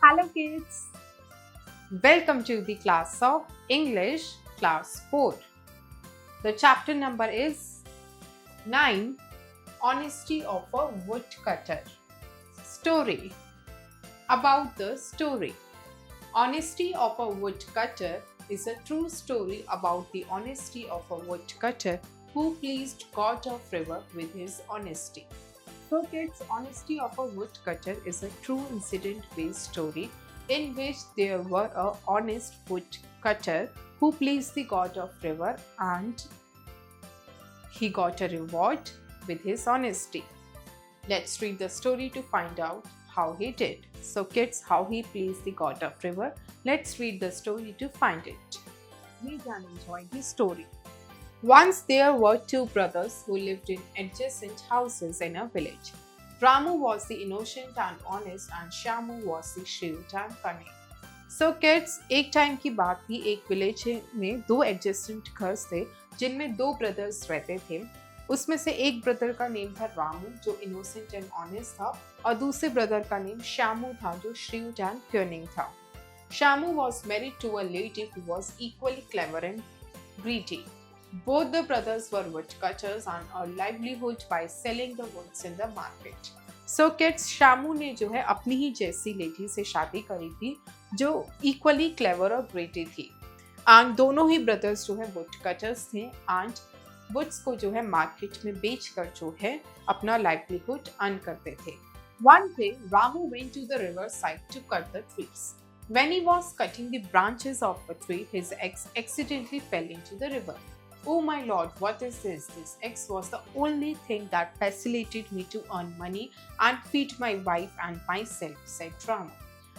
Hello kids, welcome to the class of English class 4. The chapter number is 9, Honesty of a Woodcutter. Story. About the story. Honesty of a Woodcutter is a true story about the honesty of a woodcutter who pleased God of River with his honesty. So kids, Honesty of a Woodcutter is a true incident-based story in which there were a honest woodcutter who pleased the God of River and he got a reward with his honesty. Let's read the story to find out how he did. So kids, how he pleased the God of River. Let's read the story to find it. Read and enjoy the story. Once there were two brothers who lived in adjacent houses in a village. Ramu was the innocent and honest and Shamu was the shrewd and cunning. So kids, एक time की बात थी, एक village में दो adjacent घर थे जिनमें दो ब्रदर्स रहते थे. उसमें से एक ब्रदर का नेम था रामू जो इनोसेंट एंड ऑनेस्ट था और दूसरे ब्रदर का नेम श्यामू था जो shrewd and cunning था. Shamu was married to a lady who was equally clever and greedy. Both the brothers were woodcutters and earned livelihood by selling the woods in the market. So kids, Shamu ने जो है अपनी ही जैसी lady से शादी करी थी जो इक्वली क्लेवर और ग्रेटी थी. एंड दोनों ही ब्रदर्स जो है वुडकटर्स थे एंड वुड्स को जो है मार्केट में बेचकर जो है अपना लाइवलीहुड अर्न करते थे. One day, Ramu went to the river side to cut the trees. When he was cutting the branches of a tree, his axe accidentally fell into the river. Oh my lord, what is this? This axe was the only thing that facilitated me to earn money and feed my wife and myself, said Ramu.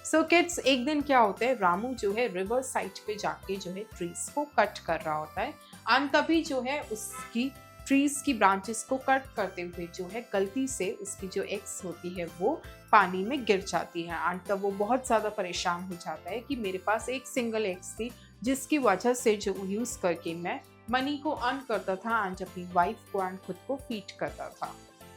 So kids, एक दिन क्या होता है, रामू जो है river side पे जाके जो है ट्रीज को कट कर रहा होता है एंड तभी जो है उसकी ट्रीज की ब्रांचेस को कट करते हुए जो है गलती से उसकी जो एक्स होती है वो पानी में गिर जाती है एंड तब वो बहुत ज़्यादा परेशान हो जाता है कि मेरे पास एक सिंगल एक्स थी जिसकी वजह से जो यूज़ करके मैं मनी को अर्न करता था एंड अपनी वाइफ को एंड खुद को फीड करता था.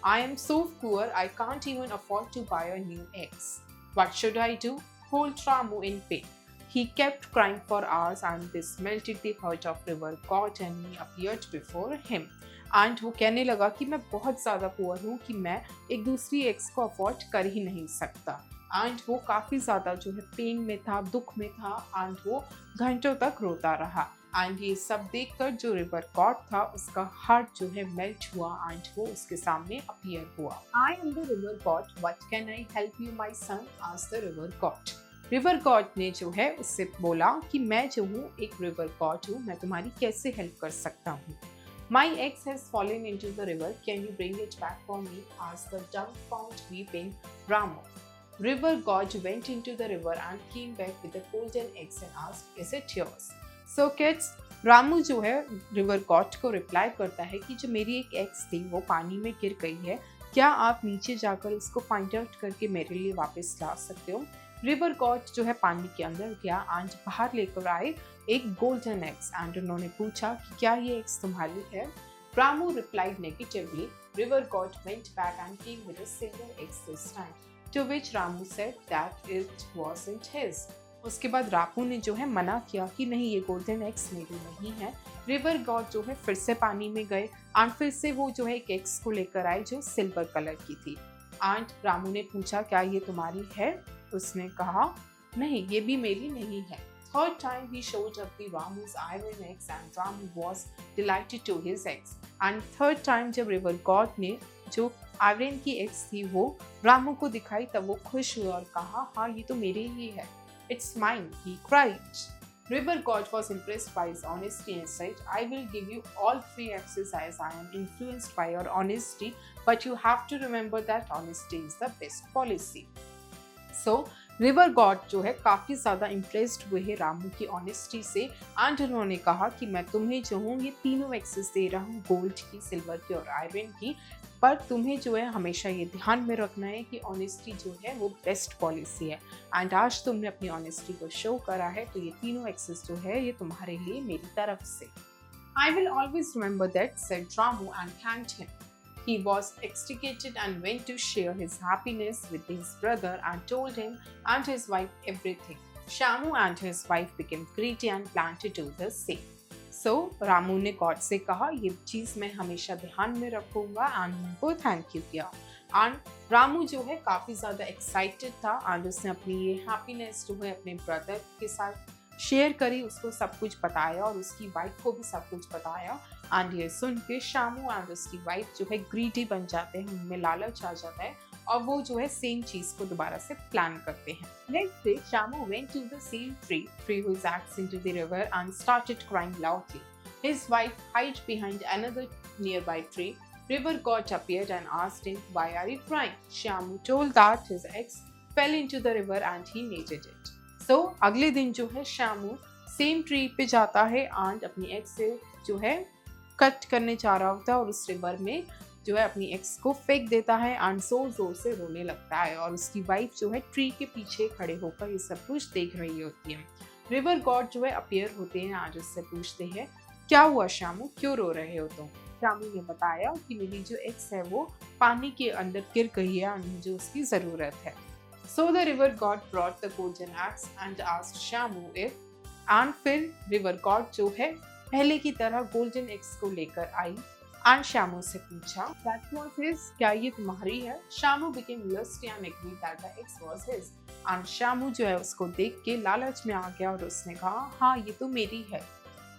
I am so poor, I can't even afford to buy a new ex. What should I do? Told Ramu in pain. He kept crying for hours and this melted the heart of river god and he appeared before him. And वो कहने लगा कि मैं बहुत ज़्यादा poor हूँ कि मैं एक दूसरी एक्स को अफोर्ड कर ही नहीं सकता. एंड वो काफ़ी ज़्यादा जो है पेन में था, दुख में था एंड वो घंटों तक रोता रहा. एंड ये सब देखकर जो रिवर गॉड था उसका हार्ट जो है मेल्ट हुआ एंड वो उसके सामने अपीयर हुआ. I am the river God, what can I help you my son, asked the river God. River God ने जो है उससे बोला कि मैं जो हूँ एक रिवर गॉड हूँ, मैं तुम्हारी कैसे हेल्प कर सकता हूँ. My ex has fallen into the river. Can you bring it back for me? asked the dumbfounded weeping Ramu. River god went into the river and came back with a golden egg and asked, "Is it yours?" So kids, Ramu जो है river God को reply करता है कि जो मेरी एक x थी वो पानी में गिर गई है, क्या आप नीचे जाकर उसको फाइंड आउट करके मेरे लिए वापस ला सकते हो. रिवर गॉड जो है पानी के अंदर गया एंड बाहर लेकर आए एक गोल्डन एग्स एंड उन्होंने पूछा कि क्या ये एग्स तुम्हारी है. Ramu replied negatively. River god went back and came with a silver eggs this time, to which Ramu said that it wasn't his. उसके बाद रामू ने जो है मना किया कि नहीं, ये गोल्डन एग्स मेरी नहीं है. रिवर गॉड जो है फिर से पानी में गए एंड फिर से वो जो है एक एग्स को लेकर आए जो सिल्वर कलर की थी. एंड रामू ने पूछा क्या ये तुम्हारी है. उसने कहा नहीं, ये भी मेरी नहीं है. Third time he showed up the Ramu's iron eggs and Ramu was delighted to his eggs. And third time जब रिवर गॉड ने जो आयरन की एग्स थी वो रामू को दिखाई तब वो खुश हुआ और कहा हाँ ये तो मेरे ही है. It's mine, he cried. River god was impressed by his honesty and said, I will give you all 3 axes as I am influenced by your honesty, but you have to remember that honesty is the best policy. So, river God जो है काफ़ी ज़्यादा impressed हुए हैं रामू की honesty से and उन्होंने कहा कि मैं तुम्हें जो हूँ ये तीनों एक्सेस दे रहा हूँ, गोल्ड की, सिल्वर की और आयरन की, पर तुम्हें जो है हमेशा ये ध्यान में रखना है कि ऑनेस्टी जो है वो बेस्ट पॉलिसी है एंड आज तुमने अपनी ऑनेस्टी को शो करा है तो ये तीनों एक्सेस जो है ये तुम्हारे लिए मेरी तरफ से. I will always remember that, said Ramu and thanked him. He was extricated and went to share his happiness with his brother and told him and his wife everything. Shamu and his wife became greedy and planned to do the same. So Ramu ने God से कहा ये चीज मैं हमेशा ध्यान में रखूंगा एंड उनको थैंक यू किया. एंड रामू जो है काफी ज्यादा एक्साइटेड था एंड उसने अपनी ये हैप्पीनेस जो है अपने ब्रदर के साथ शेयर करी, उसको सब कुछ बताया और उसकी वाइफ को भी सब कुछ बताया. एंड ये सुन के शामू एंड उसकी वाइफ जो है ग्रीडी बन जाते हैं, उनमें लालच आ जाता है और वो जो है सेम चीज को दोबारा से प्लान करते हैं. Next day Shamu went to the same tree whose axe into the river and started crying loudly. His wife hid behind another nearby tree. River god appeared and asked him, "Why are you crying?" Shamu told that his axe fell into the river and he needed it. So अगले दिन जो है Shamu same tree पे जाता है and अपनी x से जो है कट करने जा रहा होता है और उस रिवर में जो है अपनी एक्स को फेंक देता है एंड जोर जोर से रोने लगता है और उसकी वाइफ जो है ट्री के पीछे खड़े होकर ये सब कुछ देख रही होती है. रिवर गॉड जो है अपीयर होते हैं, आज उससे पूछते हैं क्या हुआ शामू, क्यों रो रहे हो तुम? शामू ने बताया कि मेरी जो एक्स है वो पानी के अंदर गिर गई है और मुझे उसकी जरूरत है. So the river god brought the golden axe and asked Shamu if, and फिर river god जो है पहले की तरह golden axe को लेकर आई and शामू से पूछा that was his, क्या ये तुम्हारी है? Shamu became lusty and agreed that the axe was his. and Shamu जो है उसको देख के लालच में आ गया और उसने कहा हाँ ये तो मेरी है.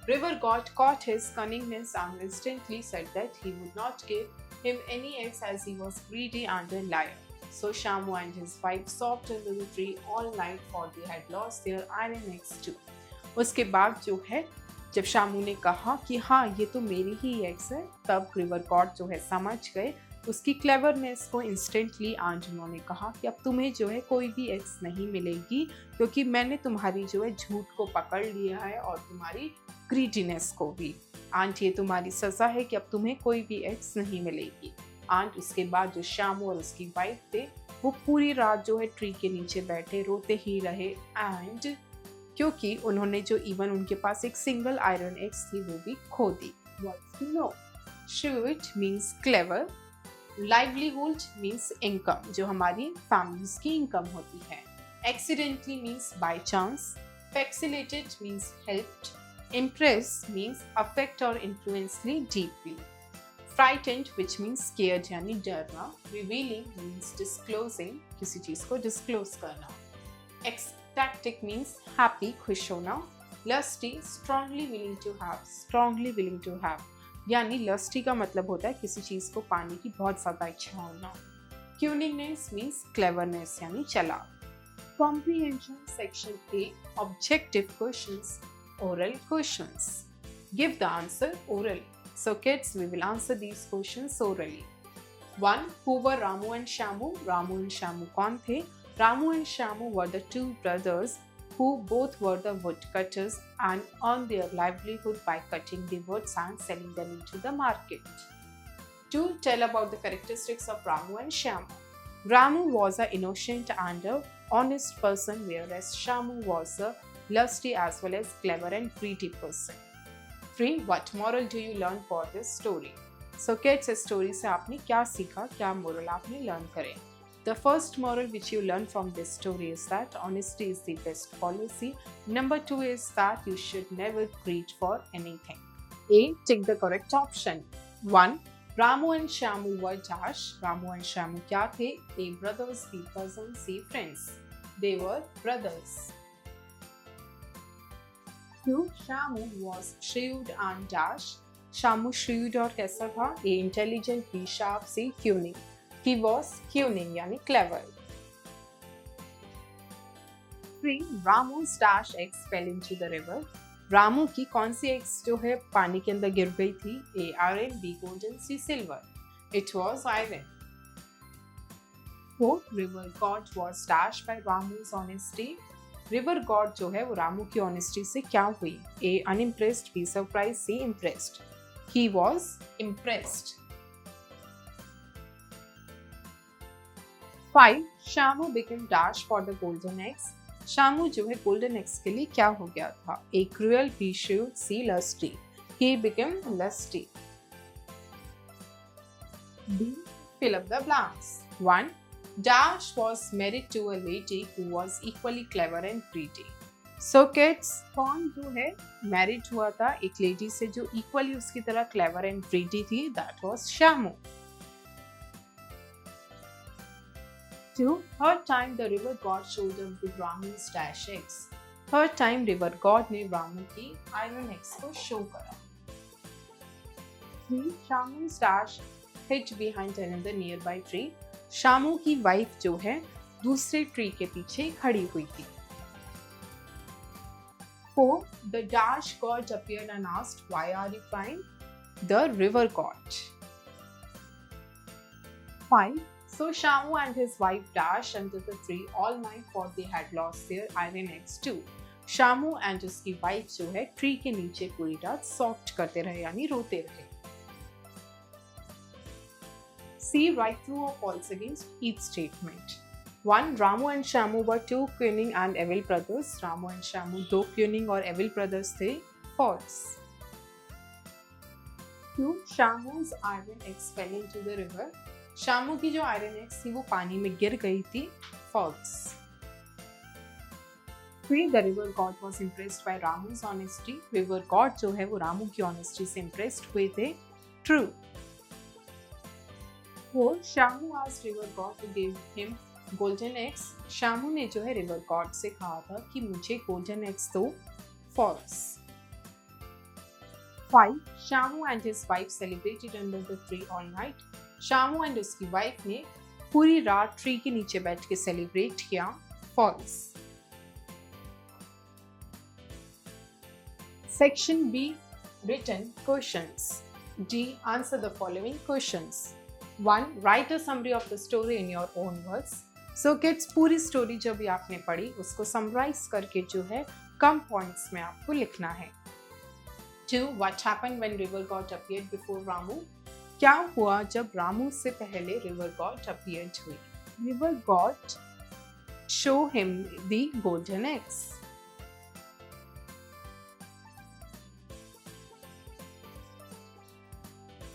River god caught his cunningness and instantly said that he would not give him any axe as he was greedy and a liar. So Shamu and his wife sobbed under the tree all night for they had lost their iron axe too. उसके बाद जो है जब शामू ने कहा कि हाँ ये तो मेरी ही एक्स है, तब रिवर गॉड जो है समझ गए उसकी क्लेवरनेस को इंस्टेंटली एंड उन्होंने कहा कि अब तुम्हें जो है कोई भी एक्स नहीं मिलेगी क्योंकि मैंने तुम्हारी जो है झूठ को पकड़ लिया है और तुम्हारी ग्रीडीनेस को भी, एंड ये तुम्हारी सजा है कि अब तुम्हें कोई भी एक्स नहीं मिलेगी. एंड उसके बाद जो शामू और उसकी वाइफ थे वो पूरी रात जो है ट्री के नीचे बैठे रोते ही रहे एंड क्योंकि उन्होंने जो इवन उनके पास एक सिंगल आयरन एक्स थी वो भी खो दी. What's to know? Shrewd means clever. Livelihood means income, जो हमारी फैमिलीज की इनकम होती है. Accidentally means by chance. Vacillated means helped. Impress means affect or influence deeply. Frightened which means scared यानी डरना. Revealing means disclosing, किसी चीज को disclose करना. Ecstatic means happy, खुश होना. Lusty strongly willing to have यानी lusty का मतलब होता है किसी चीज को पाने की बहुत ज्यादा इच्छा होना. Cunningness means cleverness यानी चालाक. Comprehension section A, objective questions, oral questions. Give the answer orally. So kids, we will answer these questions orally. 1. Who were Ramu and Shamu? Ramu and Shamu कौन थे? Ramu and Shamu were the two brothers who both were the woodcutters and earned their livelihood by cutting the woods and selling them into the market. 2. Tell about the characteristics of Ramu and Shamu. Ramu was an innocent and a honest person, whereas Shamu was a lusty as well as clever and greedy person. 3. What moral do you learn for this story? So kids, इस story से आपने क्या सीखा, क्या moral आपने learn करें? The first moral which you learn from this story is that honesty is the best policy. Number 2 is that you should never greed for anything. A. Take the correct option. 1. Ramu and Shamu were dash. Ramu and Shamu क्या थे? A. Brothers, B. Cousins, C. Friends. They were brothers. 2. Shamu was shrewd and dash. Shamu shrewd और कैसा था? A. Intelligent, B. Sharp, C. Cunning. He was cunning यानी clever. 3. Ramu's dash eggs fell into the river. Ramu की कौन सी eggs जो है पानी के अंदर गिर गई थी? A. Iron, B. Golden, C. Silver. It was iron. 4. River god was dashed by Ramu's honesty. River God जो है वो रामू की ऑनेस्टी से क्या हुई? A. Unimpressed, B. Surprised, C. Impressed. He was impressed. 5. Shamu became dash for the golden eggs. Shamu जो है golden x के लिए क्या हो गया था? A. Cruel, B. Shrewd, C. Lusty. He became lusty. B. Fill up the blanks. 1. Dash was married to a lady who was equally clever and pretty. So kids, कौन जो है मैरिड हुआ था एक लेडी से जो इक्वली उसकी तरह क्लेवर एंड प्रीटी थी? That was Shamu. 2. Third time the river god showed up with Ramu's dash eggs. Third time river god ने रामू की आयरन एग्स को शो करा. 3. Shamu's dash hid behind another nearby tree. Shamu की wife जो है दूसरे tree के पीछे खड़ी हुई थी. 4. The dash god appeared and asked, "Why are you crying?" The river god. 5. So Shamu and his wife dashed under the tree all night for they had lost their iron eggs too. Shamu and उसकी wife जो है tree के नीचे पूरी रात soft करते रहे यानी रोते रहे. See, write true or false against each statement. 1. Ramu and Shamu were two cunning and evil brothers. Ramu and Shamu दो cunning और evil brothers थे. False. 2. Shamu's iron eggs fell into the river. Shamu की जो iron eggs थी वो पानी में गिर गई थी. False. 3. The river god was impressed by Ramu's honesty. River god जो है वो रामू की honesty से impressed हुए थे. True. 4. Shamu asked river god to give him golden eggs. Shamu ने जो है river god से कहा था कि मुझे golden eggs दो. False. 5. Shamu and his wife celebrated under the tree all night. Shamu and उसकी वाइफ ने पूरी रात ट्री के नीचे बैठ के सेलिब्रेट किया. False. Section B. Written questions. D. Answer the following questions. 1. Write a summary of the story in your own words. So kids, पूरी स्टोरी जो भी आपने पढ़ी उसको समराइज करके जो है कम पॉइंट्स में आपको लिखना है. 2. What happened when river god appeared before Ramu? क्या हुआ जब रामू से पहले river god appeared हुई? River god show him the golden eggs.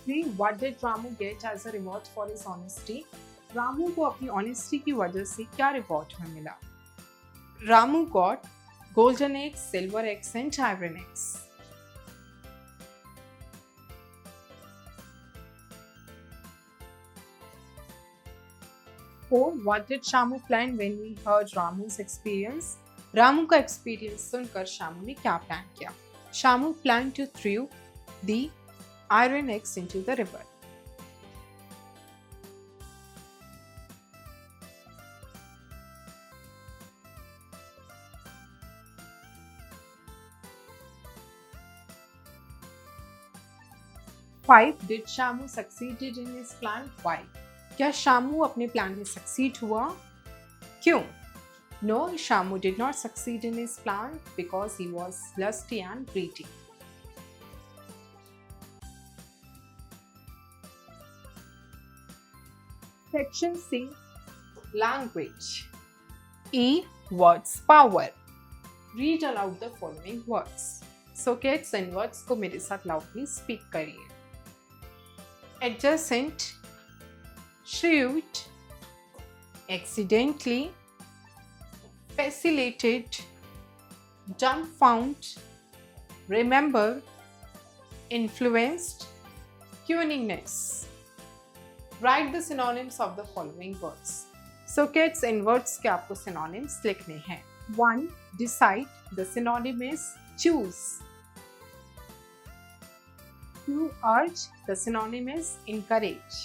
3. What did Ramu get as a reward for his honesty? Ramu को अपनी ऑनेस्टी की वजह से क्या रिवॉर्ड में मिला? Ramu got golden eggs, silver eggs and iron eggs. 4. What did Shamu plan when he heard Ramu's experience? Ramu का experience सुनकर शामू ने क्या प्लान किया? Shamu planned to throw the iron eggs into the river. 5. Did Shamu succeeded in his plan? Why? क्या शामू अपने plan में succeed हुआ? क्यों? No, Shamu did not succeed in his plan because he was lusty and greedy. Section C. Language. E. Words power. Read aloud the following words. So kids, in words को मेरे साथ loudly speak करिए. Adjacent, shrewd, accidentally, facilitated, dumbfound, remember, influenced, cuningness. Write the synonyms of the following words. So kids, in words के आपको synonyms लिखने हैं. 1. Decide. The synonym is choose. 2. Urge. The synonym is encourage.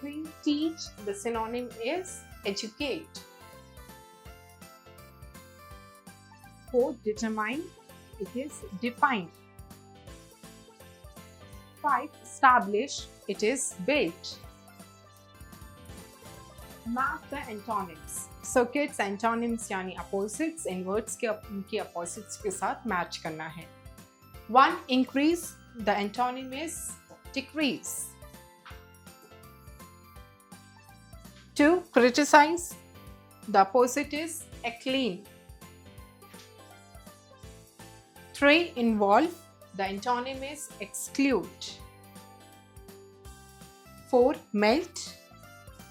3. Teach. The synonym is educate. 4. Determine. It is define. 5. Establish. It is build. Map the antonyms. So kids, antonyms यानी opposites in words के उनके opposites के साथ match करना है. 1. Increase. The antonym is decrease. 2. Criticize. The opposite is acclaim. 3. Involve. The antonym is exclude. 4. Melt,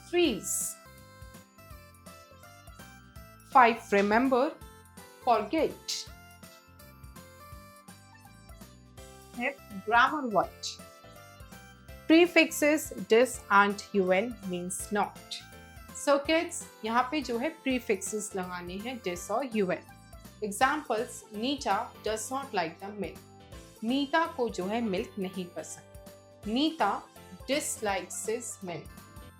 freeze. 5. Remember, forget. 5. Grammar word. Prefixes dis and un means not. So kids, यहाँ पे जो है prefixes लगाने हैं dis और un. Examples: Nita does not like the milk. Nita को जो है मिल्क नहीं पसंद. Nita dislikes his milk.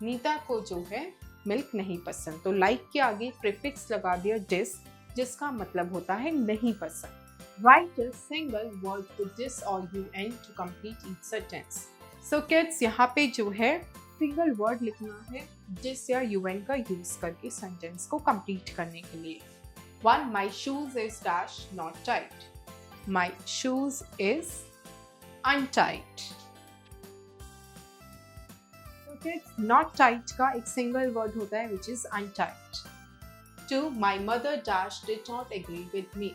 Nita को जो है मिल्क नहीं पसंद. तो like के आगे प्रीफिक्स लगा दिया dis, जिसका मतलब होता है नहीं पसंद. Write a single word with dis or un to complete each sentence. So kids, यहाँ पे जो है सिंगल वर्ड लिखना है dis या un का यूज करके सेंटेंस को कंप्लीट करने के लिए. 1. My shoes is dash not tight. My shoes is untied. So kids, not tight का एक सिंगल वर्ड होता है which is untied. 2. My mother dash did not agree with me.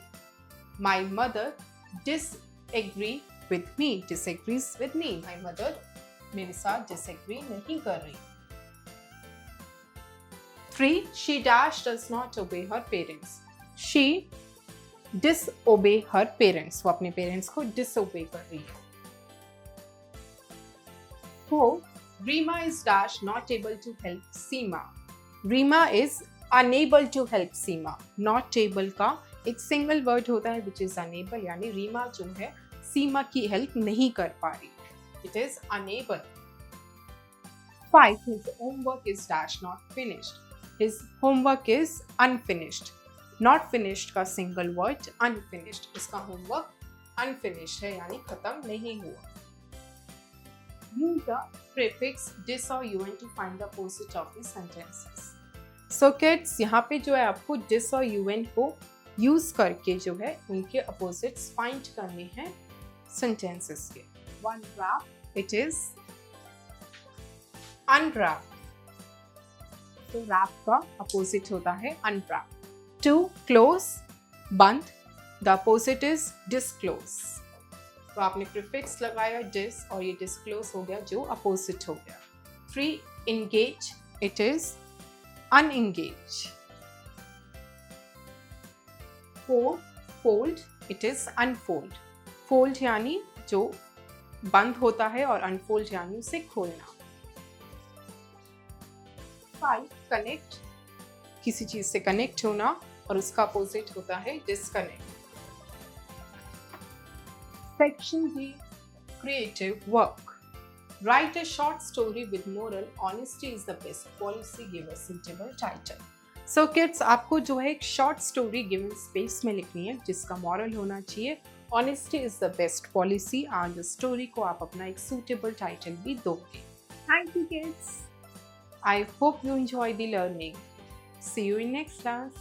My mother disagree with me. Disagrees with me. My mother मेरे साथ disagree नहीं कर रही. 3. She dash does not obey her parents. She disobey her parents. वो अपने parents को disobey कर रही है. 4. Rima is dash not able to help Seema. Rima is unable to help Seema. Not able का एक सिंगल वर्ड होता है which is unable, यानी रीमा जो है सीमा की हेल्प नहीं कर पा रही. It is unable. 5. His homework is dash not finished. His homework is unfinished. Not finished का सिंगल वर्ड unfinished. इसका होमवर्क unfinished है यानी खत्म नहीं हुआ. Use the prefix dis or un to find the opposite of the sentences. So kids, यहाँ पे जो है आपको dis और un को यूज करके जो है उनके अपोजिट्स फाइंड करने हैं सेंटेंसेस के. 1. Wrap, it is unwrap. तो wrap का अपोजिट होता है unwrap. 2. Close, बंद. The opposite is disclose. तो आपने प्रीफिक्स लगाया dis और ये disclose हो गया जो अपोजिट हो गया. 3. Engage, it is unengage. 4. Fold, it is unfold. Fold यानी जो बंद होता है और unfold यानी उसे खोलना. 5. Connect, किसी चीज से कनेक्ट होना और उसका अपोजिट होता है disconnect. Section D, creative work. Write a short story with moral. Honesty is the best policy. Give a suitable title. So kids, आपको जो है एक शॉर्ट स्टोरी गिवन स्पेस में लिखनी है जिसका मॉरल होना चाहिए Honesty is the best policy. और स्टोरी को आप अपना एक suitable टाइटल भी दोगे. Thank you kids. I hope you enjoy the learning. See you in next class.